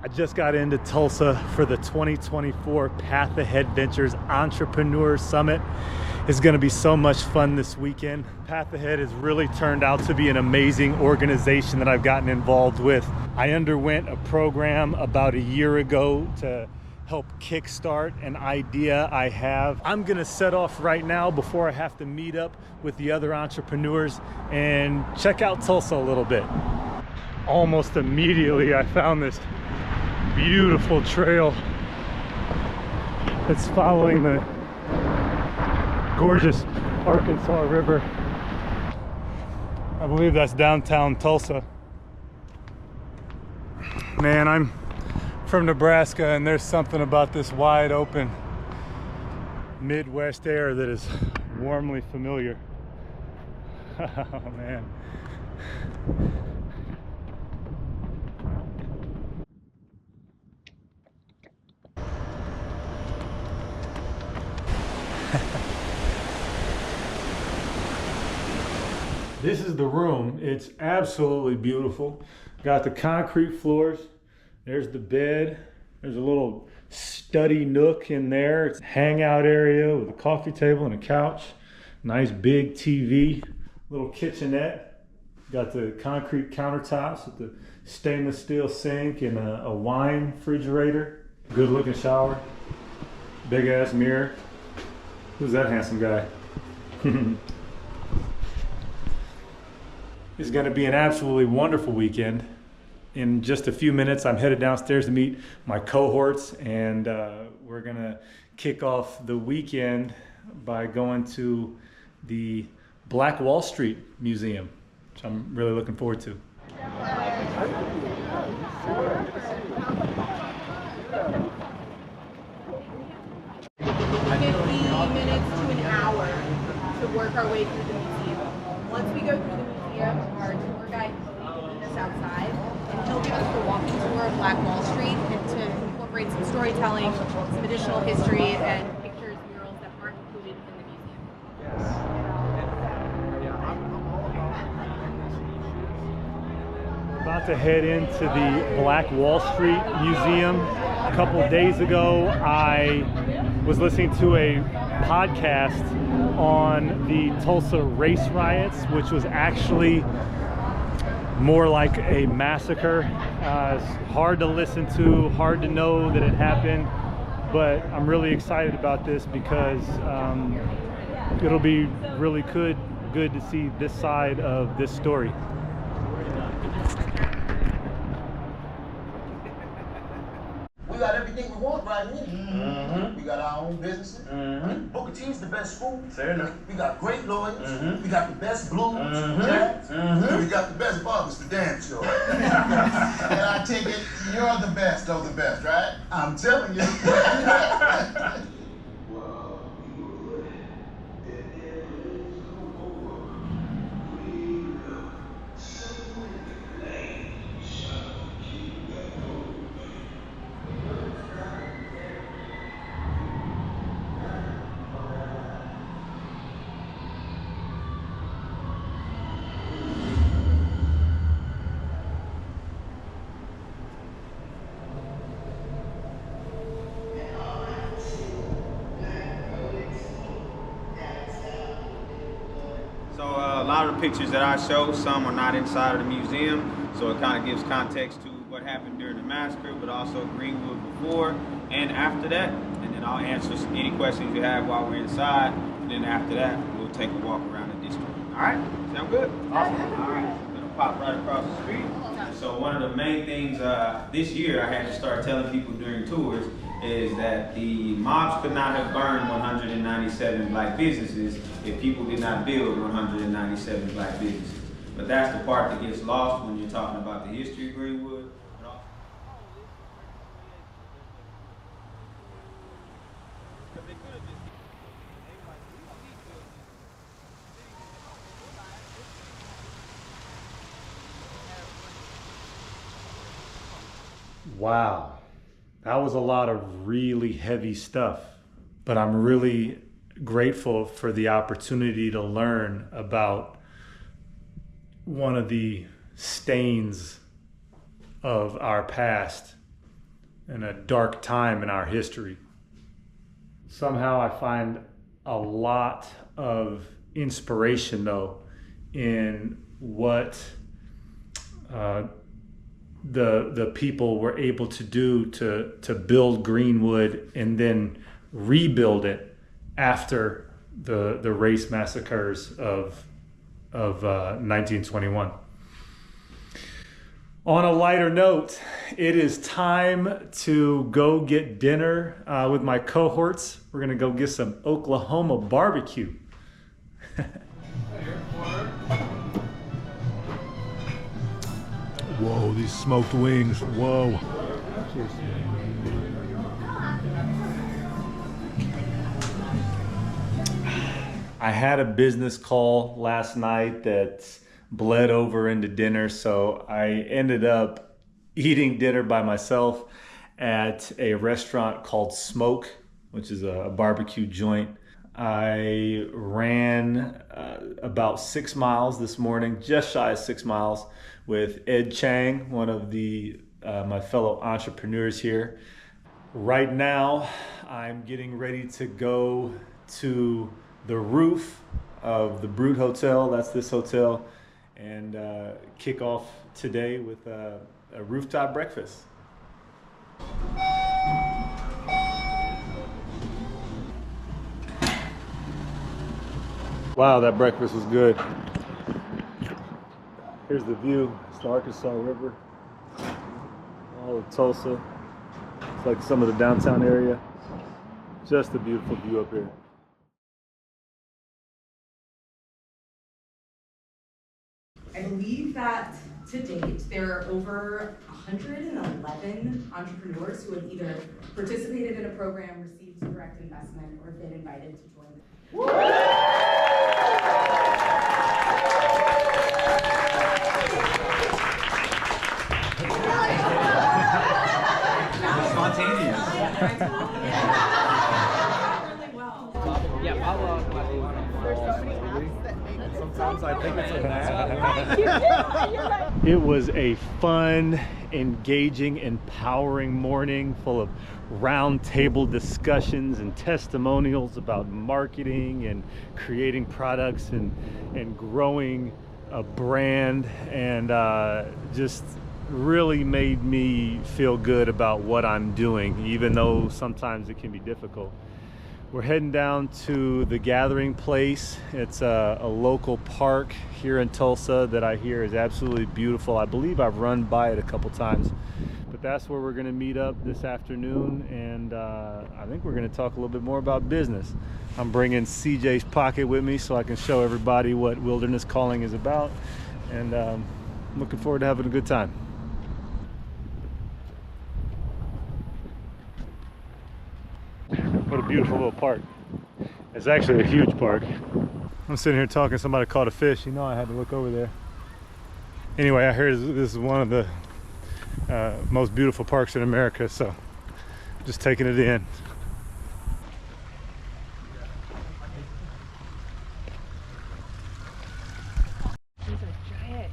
I just got into Tulsa for the 2024 Path Ahead Ventures Entrepreneur Summit. It's going to be so much fun this weekend. Path Ahead has really turned out to be an amazing organization that I've gotten involved with. I underwent a program about a year ago to help kickstart an idea I have. I'm going to set off right now before I have to meet up with the other entrepreneurs and check out Tulsa a little bit. Almost immediately I found this beautiful trail that's following the gorgeous Arkansas River. I believe that's downtown Tulsa. Man, I'm from Nebraska, and there's something about this wide open Midwest air that is warmly familiar. Oh man. This is the room. It's absolutely beautiful. Got the concrete floors. There's the bed. There's a little study nook in there. It's a hangout area with a coffee table and a couch. Nice big TV. Little kitchenette. Got the concrete countertops with the stainless steel sink and a wine refrigerator. Good looking shower. Big ass mirror. Who's that handsome guy? It's going to be an absolutely wonderful weekend. In just a few minutes, I'm headed downstairs to meet my cohorts, and we're going to kick off the weekend by going to the Black Wall Street Museum, which I'm really looking forward to. 50 minutes to an hour to work our way through the museum. Once we go through the museum, our tour guide will meet us outside, and he'll give us the walking tour of Black Wall Street and to incorporate some storytelling, some additional history, and pictures, murals that aren't included in the museum. We're about to head into the Black Wall Street Museum. A couple of days ago, I was listening to a podcast on the Tulsa race riots, which was actually more like a massacre. It's hard to listen to, hard to know that it happened, but I'm really excited about this because it'll be really good to see this side of this story. We got everything we want right here. Mm-hmm. We got our own businesses. Mm-hmm. Booker T's the best school. Fair enough. We got great lawyers. Mm-hmm. We got the best blues, jazz. Mm-hmm. We got the best barbers for damn sure. And I take it you're the best of the best, right? I'm telling you. A lot of the pictures that I show, some are not inside of the museum, so it kind of gives context to what happened during the massacre, but also Greenwood before and after that. And then I'll answer any questions you have while we're inside, and then after that, we'll take a walk around the district. All right? Sound good? Awesome. All right. I'm going to pop right across the street. So one of the main things this year I had to start telling people during tours is that the mobs could not have burned 197 black businesses if people did not build 197 black businesses. But that's the part that gets lost when you're talking about the history of Greenwood. Wow, that was a lot of really heavy stuff, but I'm really grateful for the opportunity to learn about one of the stains of our past a dark time in our history. Somehow I find a lot of inspiration, though, in what the people were able to do to build Greenwood and then rebuild it after the race massacres of 1921. On a lighter note, it is time to go get dinner with my cohorts. We're gonna go get some Oklahoma barbecue. Whoa, these smoked wings, whoa. Cheers. I had a business call last night that bled over into dinner, so I ended up eating dinner by myself at a restaurant called Smoke, which is a barbecue joint. I ran about 6 miles this morning, just shy of 6 miles, with Ed Chang, one of my fellow entrepreneurs here. Right now, I'm getting ready to go to the roof of the Brute Hotel, that's this hotel, and kick off today with a rooftop breakfast. Wow, that breakfast was good. Here's the view. It's the Arkansas River, all of Tulsa. It's like some of the downtown area. Just a beautiful view up here. I believe that to date, there are over 111 entrepreneurs who have either participated in a program, received direct investment, or been invited to join. Spontaneous. Sometimes I think it's a nap. It was a fun, engaging, empowering morning full of round table discussions and testimonials about marketing and creating products and growing a brand, and just really made me feel good about what I'm doing, even though sometimes it can be difficult. We're heading down to the gathering place. It's a local park here in Tulsa that I hear is absolutely beautiful. I believe I've run by it a couple times, but that's where we're gonna meet up this afternoon, and I think we're gonna talk a little bit more about business. I'm bringing CJ's Pocket with me so I can show everybody what Wilderness Calling is about, and I'm looking forward to having a good time. What a beautiful little park. It's actually a huge park. I'm sitting here talking, somebody caught a fish. You know I had to look over there. Anyway, I heard this is one of the most beautiful parks in America, so just taking it in. These are giant.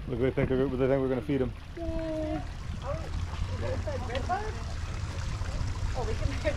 Look, they think we're going to feed them. Yay. Oh, is that red bug? Oh, we can.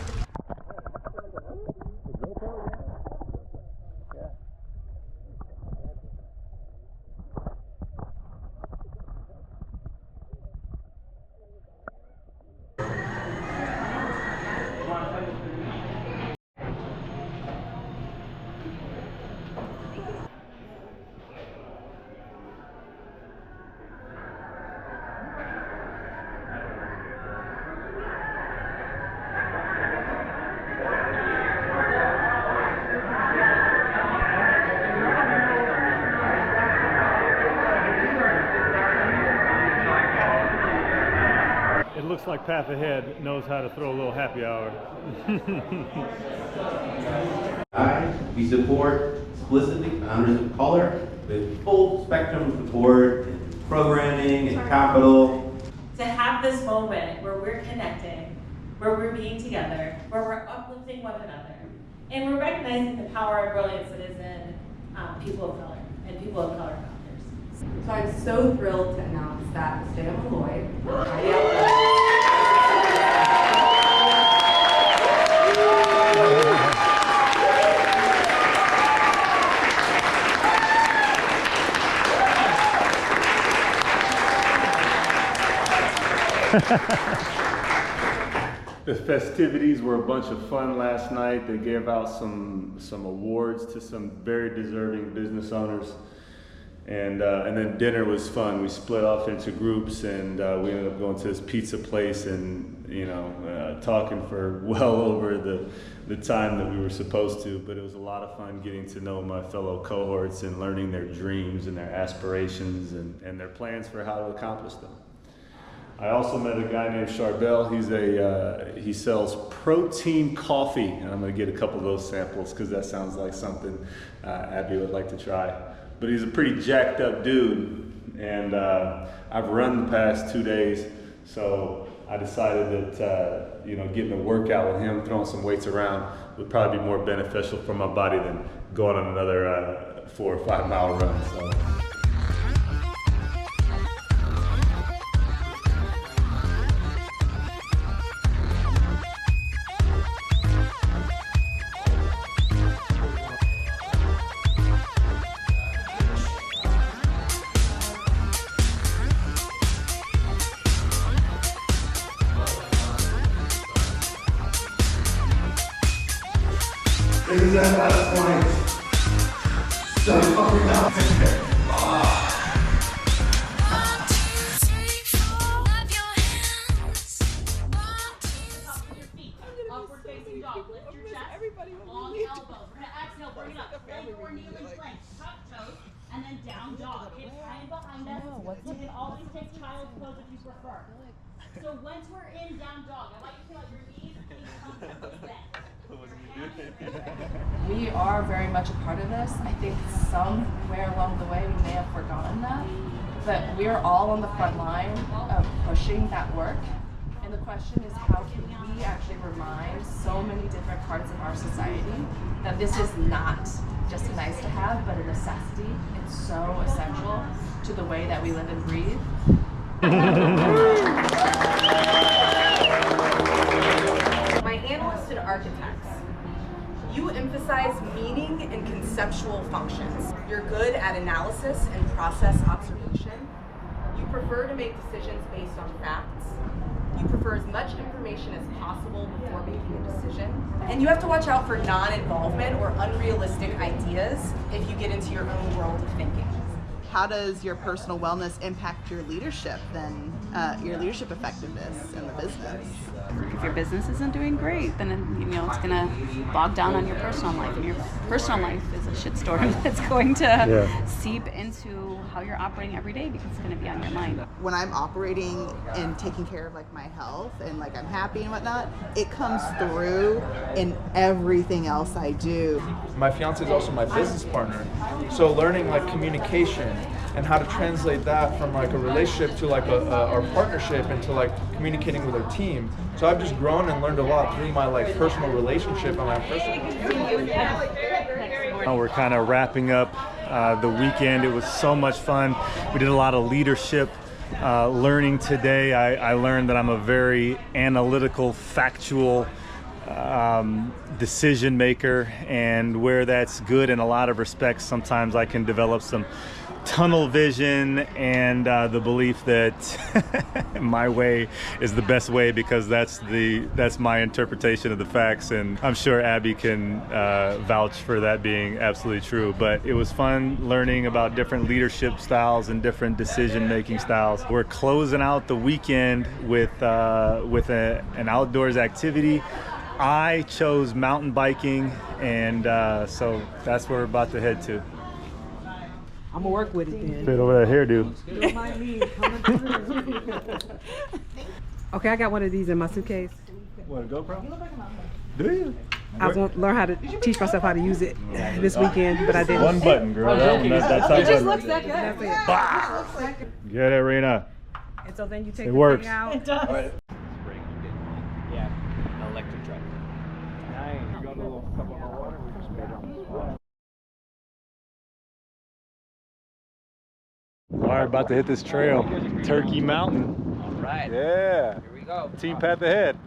Looks like Path Ahead knows how to throw a little happy hour. We support explicitly founders of color with full spectrum support in programming and capital. To have this moment where we're connecting, where we're being together, where we're uplifting one another, and we're recognizing the power and brilliance that is in people of color and people of color founders. So I'm so thrilled to announce that Stan Malloy, The festivities were a bunch of fun last night. They gave out some awards to some very deserving business owners. And then dinner was fun. We split off into groups, and we ended up going to this pizza place and, talking for well over the time that we were supposed to. But it was a lot of fun getting to know my fellow cohorts and learning their dreams and their aspirations and their plans for how to accomplish them. I also met a guy named Charbel. He sells protein coffee, and I'm gonna get a couple of those samples because that sounds like something Abby would like to try. But he's a pretty jacked up dude, and I've run the past 2 days, so I decided that getting a workout with him, throwing some weights around, would probably be more beneficial for my body than going on another 4 or 5 mile run. So. Is that last point? Stop fucking out. Upward facing dog. Lift your chest. Long elbows. We're gonna exhale. Bring it up. Plank or kneeling plank. Tuck toes. And then down dog. Hips high and behind us. You can always take child's pose if you prefer. So once we're in down dog, I want you to feel like your knees comfortably bent. We are very much a part of this. I think somewhere along the way we may have forgotten that, but we're all on the front line of pushing that work. And the question is, how can we actually remind so many different parts of our society that this is not just a nice to have, but a necessity. It's so essential to the way that we live and breathe. My analysts and architects, you emphasize meaning and conceptual functions. You're good at analysis and process observation. You prefer to make decisions based on facts. You prefer as much information as possible before making a decision. And you have to watch out for non-involvement or unrealistic ideas if you get into your own world of thinking. How does your personal wellness impact your leadership then, your leadership effectiveness in the business? If your business isn't doing great, then it's gonna bog down on your personal life, and your personal life is a shitstorm that's going to seep into how you're operating every day because it's gonna be on your mind. When I'm operating and taking care of like my health and like I'm happy and whatnot, it comes through in everything else I do. My fiance is also my business partner, so learning like communication and how to translate that from like a relationship to like our partnership into like communicating with our team. So I've just grown and learned a lot through my like personal relationship and my personal. We're kind of wrapping up the weekend. It was so much fun. We did a lot of leadership learning today. I learned that I'm a very analytical, factual decision maker, and where that's good in a lot of respects, sometimes I can develop some tunnel vision and the belief that my way is the best way because that's my interpretation of the facts, and I'm sure Abby can vouch for that being absolutely true. But it was fun learning about different leadership styles and different decision-making styles. We're closing out the weekend with an outdoors activity. I chose mountain biking, and so that's where we're about to head to. I'm gonna work with it then. Fit over that hairdo. You don't mind me coming through. Okay, I got one of these in my suitcase. What, a GoPro? Do you? I was gonna learn how to teach myself how to use it this weekend, but I didn't. One button, girl. That's it just looks that good. That's it. Bah! Get it, Rena. And so then you take It the works. thing out. It does. Yeah, electric truck. Nice. You got a little cup of hot water, we just made it on the spot. All right, about to hit this trail. Turkey Mountain. All right. Yeah. Here we go. Team Path Ahead.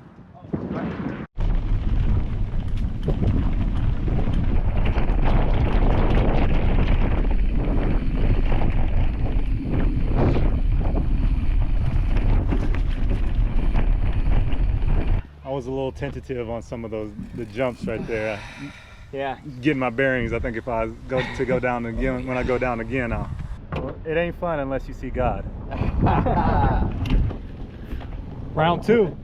was a little tentative on some of the jumps right there. Yeah. Getting my bearings. I think if I go down again, when I go down again, well, it ain't fun unless you see God. Round 2.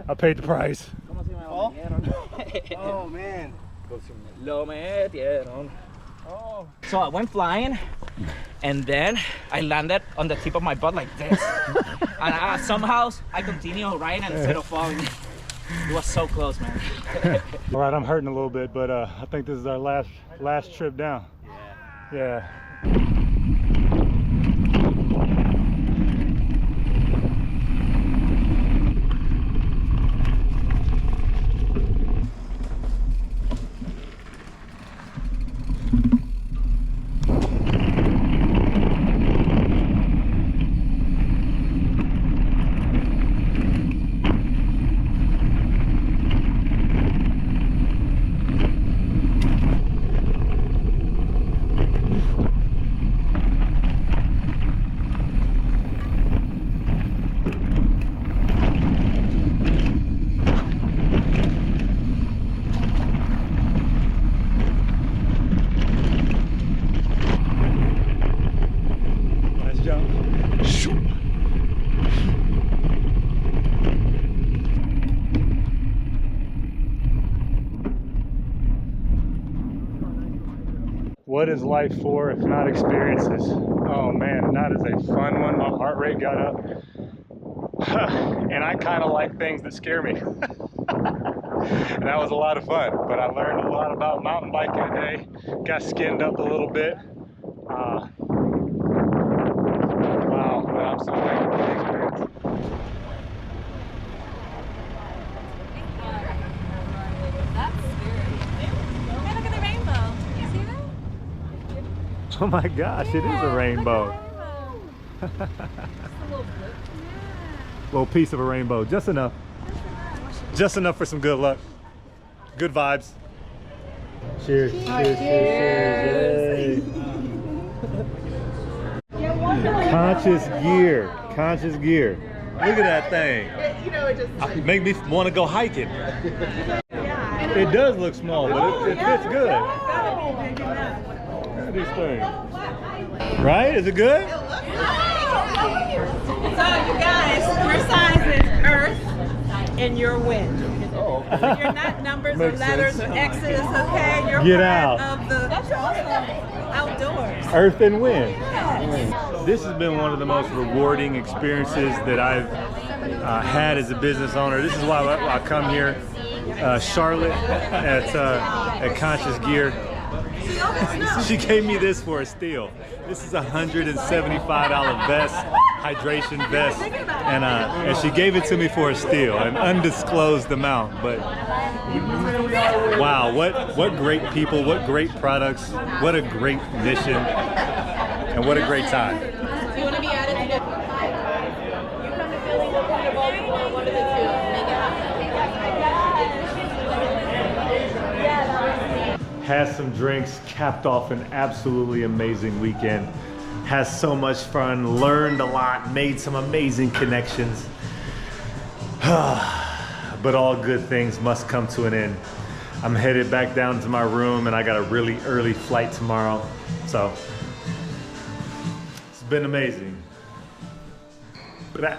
I paid the price. Oh man. Lo me dieron. Oh. So I went flying, and then I landed on the tip of my butt like this. And somehow I continued riding instead of falling. It was so close, man. All right, I'm hurting a little bit, but I think this is our last trip down. Yeah. What is life for if not experiences? Oh man, and that is a fun one. My heart rate got up. And I kind of like things that scare me. And that was a lot of fun, but I learned a lot about mountain biking today. Got skinned up a little bit. Wow, but I'm so thankful for the experience. Oh my gosh, it is a rainbow. Little piece of a rainbow, just enough. Just enough for some good luck. Good vibes. Cheers, cheers, cheers, cheers. Conscious gear, conscious gear. Look at that thing. It make me want to go hiking. It does look small, but it fits good. These things. Right? Is it good? So you guys, your size is Earth and your wind. Oh. You're not numbers or letters or X's, okay? You're Get part out. of the outdoors. Earth and wind. This has been one of the most rewarding experiences that I've had as a business owner. This is why I come here, Charlotte at Conscious Gear. She gave me this for a steal. This is a $175 vest, hydration vest, and she gave it to me for a steal, an undisclosed amount. But wow, what great people, what great products, what a great mission, and what a great time. Do you want to be added to the... You come to Philly, we'll come to Baltimore, one of the two. Make it happen. Had some drinks, capped off an absolutely amazing weekend. Had so much fun, learned a lot, made some amazing connections. But all good things must come to an end. I'm headed back down to my room and I got a really early flight tomorrow. So it's been amazing. But